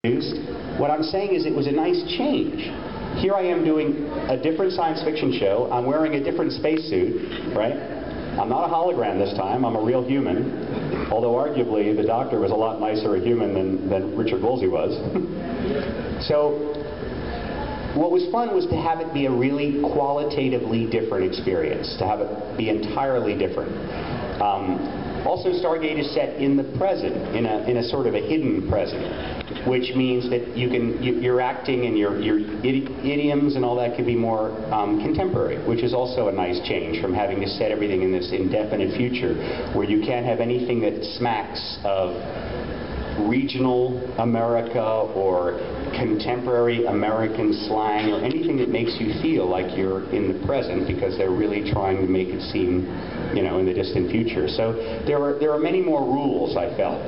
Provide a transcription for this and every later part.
What I'm saying is it was a nice change. Here I am doing a different science fiction show. I'm wearing a different spacesuit, right? I'm not a hologram this time. I'm a real human. Although arguably the doctor was a lot nicer a human than Richard Woolsey was. So what was fun was to have it be a really qualitatively different experience, to have it be entirely different. Also, Stargate is set in the present, in a sort of a hidden present, which means that your acting and your idioms and all that can be more contemporary, which is also a nice change from having to set everything in this indefinite future, where you can't have anything that smacks of regional America or contemporary American slang or anything that makes you feel like you're in the present, because they're really trying to make it seem, you know, in the distant future. So there are many more rules, I felt,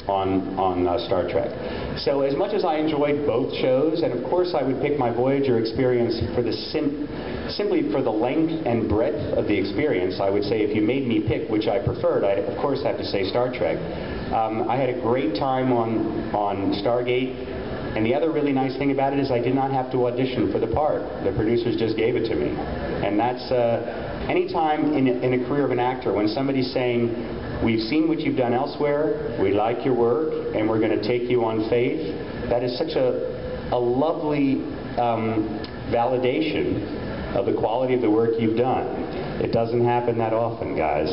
on Star Trek. So as much as I enjoyed both shows, and of course I would pick my Voyager experience for the simply for the length and breadth of the experience, I would say if you made me pick which I preferred, I'd of course have to say Star Trek. I had a great time on Stargate. And the other really nice thing about it is I did not have to audition for the part. The producers just gave it to me. And that's, anytime in a career of an actor, when somebody's saying, we've seen what you've done elsewhere, we like your work, and we're going to take you on faith, that is such a lovely validation of the quality of the work you've done. It doesn't happen that often, guys.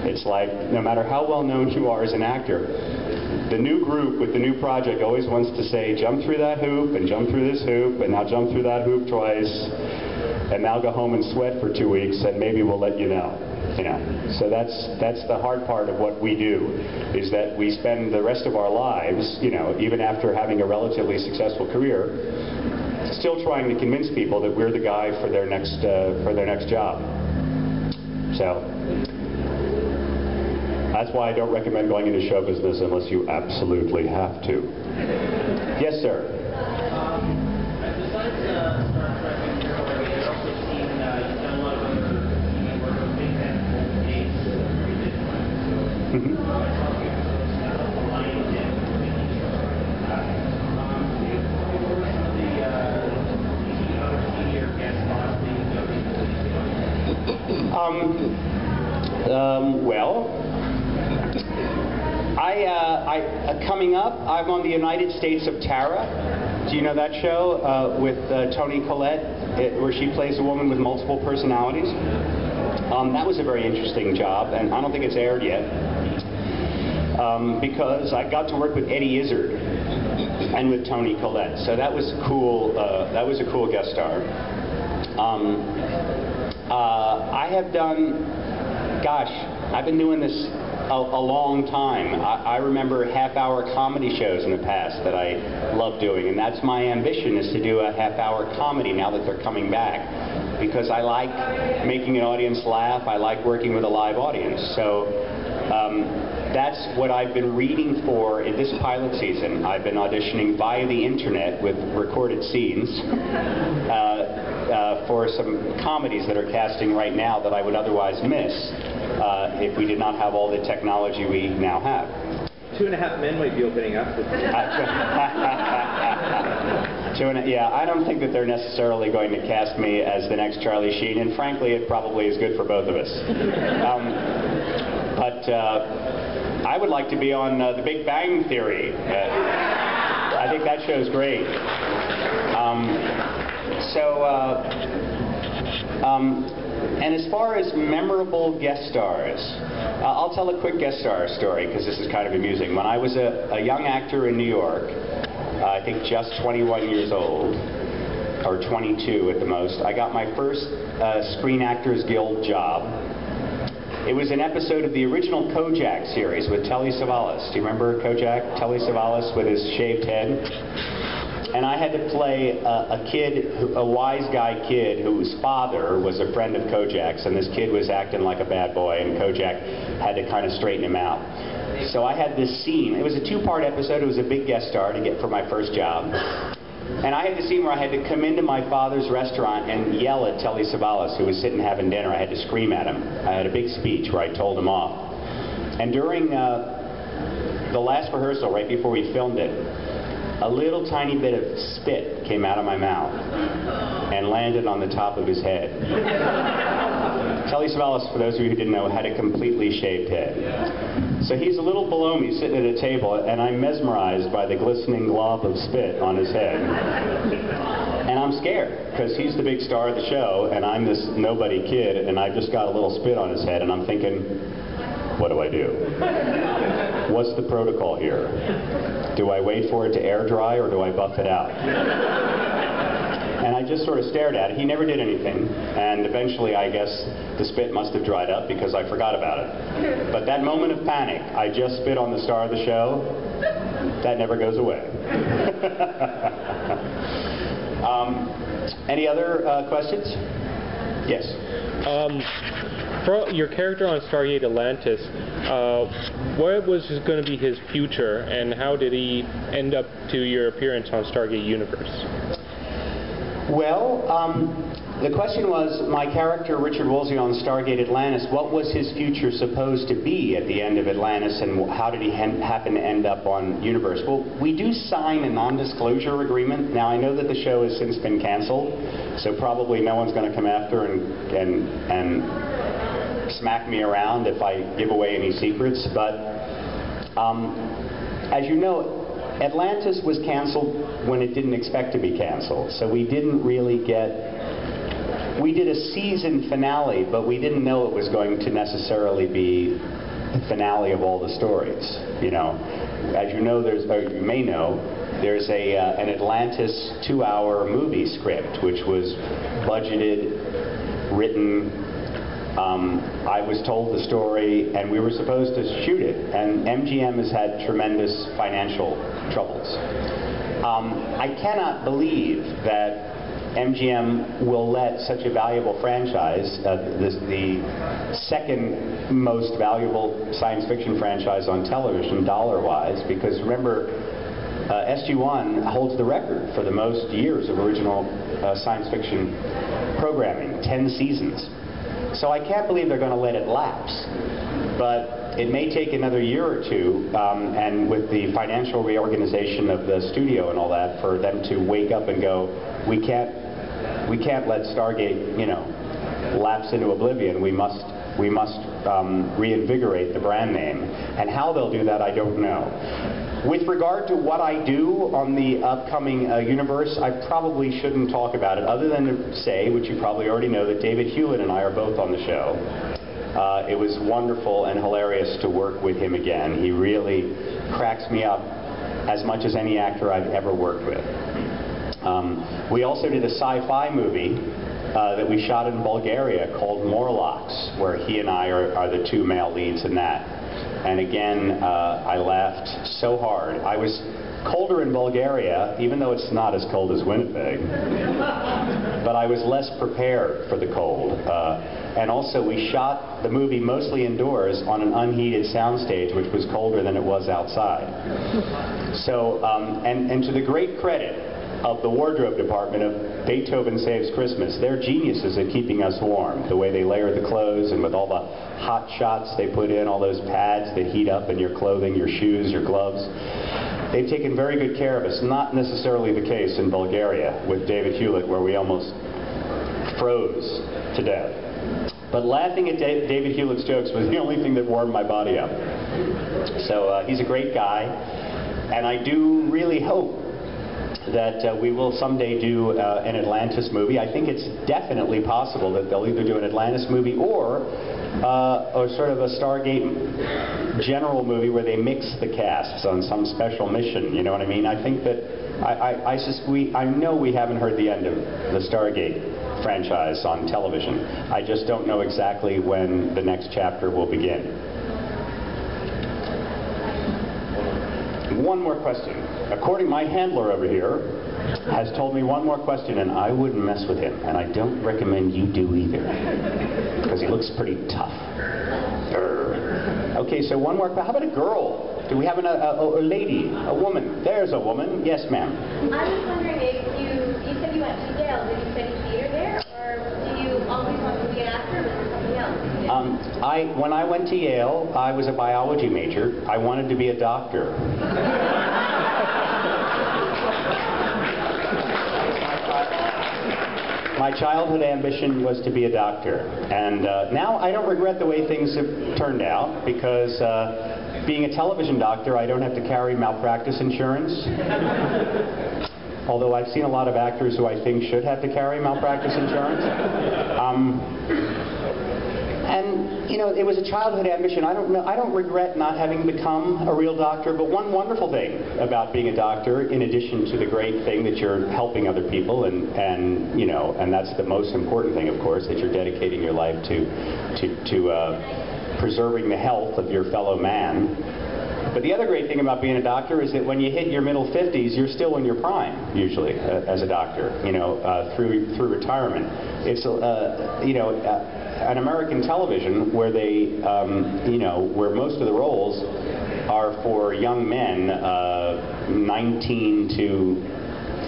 It's like, no matter how well known you are as an actor, the new group with the new project always wants to say, jump through that hoop, and jump through this hoop, and now jump through that hoop twice, and now go home and sweat for 2 weeks, and maybe we'll let you know. You know, so that's the hard part of what we do, is that we spend the rest of our lives, you know, even after having a relatively successful career, still trying to convince people that we're the guy for their next job. So that's why I don't recommend going into show business unless you absolutely have to. Yes, sir. Besides Star Trek and Hero, I've also seen you've done a lot of other TV work with Big Ten, Golden Age, very different. So, aligned and making sure. What were some of the other TV or guest spots that you've done? Well, coming up, I'm on the United States of Tara. Do you know that show with Toni Collette, where she plays a woman with multiple personalities? That was a very interesting job, and I don't think it's aired yet, because I got to work with Eddie Izzard and with Toni Collette, so that was cool. That was a cool guest star. I have done, gosh, I've been doing this a long time. I remember half-hour comedy shows in the past that I love doing, and that's my ambition, is to do a half-hour comedy now that they're coming back, because I like making an audience laugh. I like working with a live audience. So that's what I've been reading for in this pilot season. I've been auditioning via the internet with recorded scenes for some comedies that are casting right now that I would otherwise miss if we did not have all the technology we now have. 2.5 Men might be opening up. Yeah, I don't think that they're necessarily going to cast me as the next Charlie Sheen, and frankly, it probably is good for both of us. But I would like to be on The Big Bang Theory. I think that show's great. And as far as memorable guest stars, I'll tell a quick guest star story, because this is kind of amusing. When I was a young actor in New York, I think just 21 years old, or 22 at the most, I got my first Screen Actors Guild job. It was an episode of the original Kojak series with Telly Savalas. Do you remember Kojak? Telly Savalas with his shaved head? And I had to play a kid, a wise guy kid, whose father was a friend of Kojak's, and this kid was acting like a bad boy, and Kojak had to kind of straighten him out. So I had this scene. It was a 2-part episode. It was a big guest star to get for my first job. And I had the scene where I had to come into my father's restaurant and yell at Telly Savalas, who was sitting having dinner. I had to scream at him. I had a big speech where I told him off. And during the last rehearsal, right before we filmed it, a little tiny bit of spit came out of my mouth and landed on the top of his head. Telly Savalas, for those of you who didn't know, had a completely shaved head. So he's a little below me, sitting at a table, and I'm mesmerized by the glistening glob of spit on his head. And I'm scared, because he's the big star of the show, and I'm this nobody kid, and I've just got a little spit on his head, and I'm thinking, what do I do? What's the protocol here? Do I wait for it to air dry, or do I buff it out? And I just sort of stared at it. He never did anything, and eventually I guess the spit must have dried up because I forgot about it. But that moment of panic, I just spit on the star of the show, that never goes away. Any other questions? Yes. For your character on Stargate Atlantis, what was going to be his future, and how did he end up to your appearance on Stargate Universe? Well, the question was, my character, Richard Woolsey, on Stargate Atlantis, what was his future supposed to be at the end of Atlantis, and how did he happen to end up on Universe? Well, we do sign a non-disclosure agreement. Now, I know that the show has since been canceled, so probably no one's going to come after and smack me around if I give away any secrets, but as you know, Atlantis was canceled when it didn't expect to be canceled, so we didn't really we did a season finale, but we didn't know it was going to necessarily be the finale of all the stories. You know, as you know, or you may know, there's an Atlantis 2-hour movie script, which was budgeted, written. I was told the story, and we were supposed to shoot it, and MGM has had tremendous financial troubles. I cannot believe that MGM will let such a valuable franchise, the second most valuable science fiction franchise on television, dollar-wise, because remember, SG-1 holds the record for the most years of original science fiction programming, 10 seasons. So I can't believe they're going to let it lapse. But it may take another year or two, and with the financial reorganization of the studio and all that, for them to wake up and go, we can't let Stargate, you know, lapse into oblivion. We must reinvigorate the brand name. And how they'll do that, I don't know. With regard to what I do on the upcoming universe, I probably shouldn't talk about it, other than to say, which you probably already know, that David Hewlett and I are both on the show. It was wonderful and hilarious to work with him again. He really cracks me up as much as any actor I've ever worked with. We also did a sci-fi movie that we shot in Bulgaria called Morlocks, where he and I are the two male leads in that. And again, I laughed so hard. I was colder in Bulgaria, even though it's not as cold as Winnipeg, but I was less prepared for the cold. And also, we shot the movie mostly indoors on an unheated soundstage, which was colder than it was outside. So, and to the great credit of the wardrobe department of Beethoven Saves Christmas, they're geniuses at keeping us warm. The way they layer the clothes, and with all the hot shots they put in, all those pads that heat up in your clothing, your shoes, your gloves. They've taken very good care of us. Not necessarily the case in Bulgaria with David Hewlett, where we almost froze to death. But laughing at David Hewlett's jokes was the only thing that warmed my body up. So he's a great guy, and I do really hope that we will someday do an Atlantis movie. I think it's definitely possible that they'll either do an Atlantis movie or sort of a Stargate general movie where they mix the casts on some special mission. You know what I mean? I think that I know we haven't heard the end of the Stargate franchise on television. I just don't know exactly when the next chapter will begin. One more question. My handler over here has told me one more question, and I wouldn't mess with him, and I don't recommend you do either, because he looks pretty tough. Okay, so one more. How about a girl? Do we have a lady, a woman? There's a woman. Yes, ma'am. I was wondering if you said you went to Yale. Did you study theater there, or do you always want to be an actor, or was it something else? When I went to Yale, I was a biology major. I wanted to be a doctor. My childhood ambition was to be a doctor. And now I don't regret the way things have turned out, because being a television doctor, I don't have to carry malpractice insurance. Although I've seen a lot of actors who I think should have to carry malpractice insurance. And, you know, it was a childhood ambition. I don't regret not having become a real doctor, but one wonderful thing about being a doctor, in addition to the great thing that you're helping other people, and you know, and that's the most important thing, of course, that you're dedicating your life to preserving the health of your fellow man. But the other great thing about being a doctor is that when you hit your middle 50s, you're still in your prime, usually, as a doctor, you know, through retirement. It's, you know, an American television where they, you know, where most of the roles are for young men, 19 to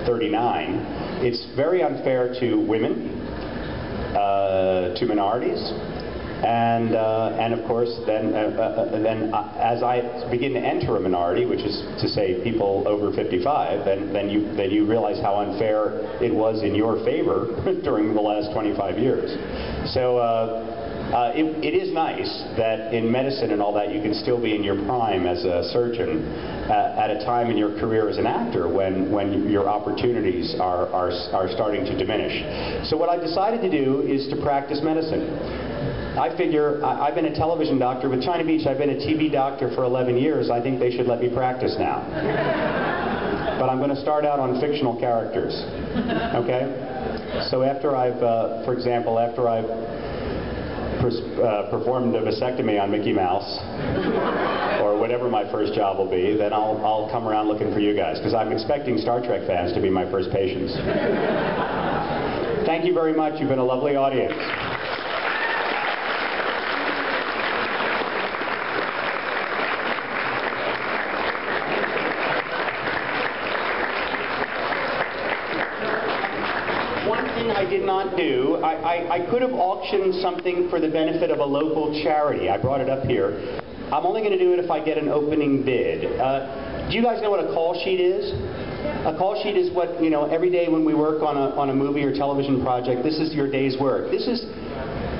39. It's very unfair to women, to minorities. And of course, then as I begin to enter a minority, which is to say people over 55, then you realize how unfair it was in your favor during the last 25 years. So it is nice that in medicine and all that you can still be in your prime as a surgeon at a time in your career as an actor when your opportunities are starting to diminish. So what I decided to do is to practice medicine. I figure, I've been a television doctor with China Beach. I've been a TV doctor for 11 years. I think they should let me practice now. But I'm going to start out on fictional characters. Okay? So after I've, for example, after I've performed a vasectomy on Mickey Mouse, or whatever my first job will be, then I'll come around looking for you guys, because I'm expecting Star Trek fans to be my first patients. Thank you very much. You've been a lovely audience. I did not do. I could have auctioned something for the benefit of a local charity. I brought it up here. I'm only going to do it if I get an opening bid. Do you guys know what a call sheet is? A call sheet is what, you know, every day when we work on a movie or television project, this is your day's work. This is,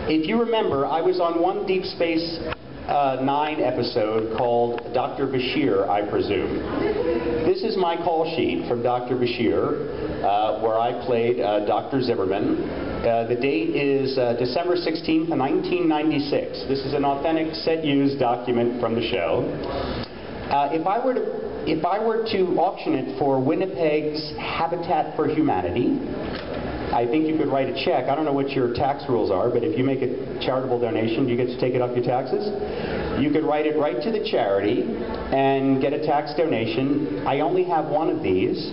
if you remember, I was on one Deep Space Nine episode called Dr. Bashir, I presume. This is my call sheet from Dr. Bashir, where I played Dr. Zimmerman. The date is December 16th, 1996. This is an authentic set-used document from the show. If I were to auction it for Winnipeg's Habitat for Humanity, I think you could write a check. I don't know what your tax rules are, but if you make a charitable donation, do you get to take it off your taxes? You could write it right to the charity and get a tax donation. I only have one of these.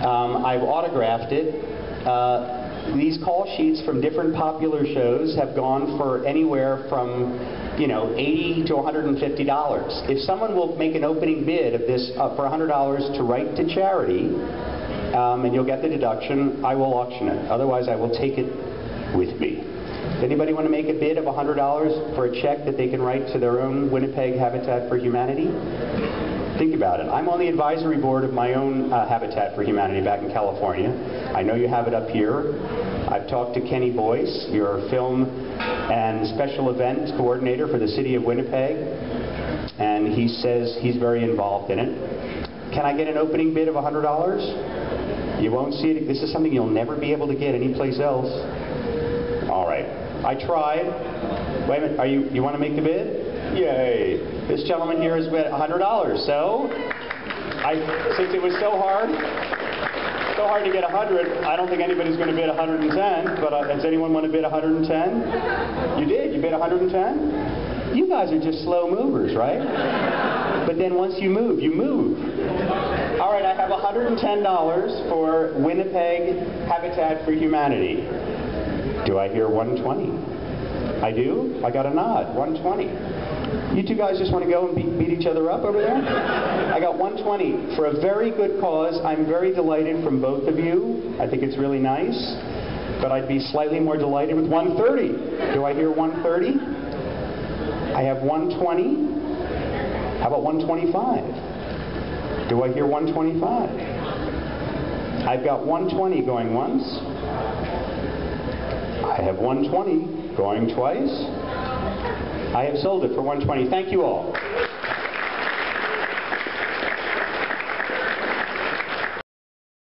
I've autographed it. These call sheets from different popular shows have gone for anywhere from, you know, $80 to $150. If someone will make an opening bid of this for $100 to write to charity, and you'll get the deduction, I will auction it. Otherwise, I will take it with me. Does anybody want to make a bid of $100 for a check that they can write to their own Winnipeg Habitat for Humanity? Think about it. I'm on the advisory board of my own Habitat for Humanity back in California. I know you have it up here. I've talked to Kenny Boyce, your film and special events coordinator for the city of Winnipeg, and he says he's very involved in it. Can I get an opening bid of $100? You won't see it. This is something you'll never be able to get anyplace else. All right. I tried. Wait a minute. You want to make the bid? Yay. This gentleman here has bid $100. So, since it was so hard to get 100, I don't think anybody's going to bid 110. But does anyone want to bid 110? You did? You bid 110? You guys are just slow movers, right? But then once you move, you move. All right, I have $110 for Winnipeg Habitat for Humanity. Do I hear 120? I do? I got a nod. 120. You two guys just want to go and beat each other up over there? I got 120 for a very good cause. I'm very delighted from both of you. I think it's really nice. But I'd be slightly more delighted with 130. Do I hear 130? I have 120. How about 125? Do I hear 125? I've got 120 going once. have 120 going twice. I have sold it for 120. Thank you all.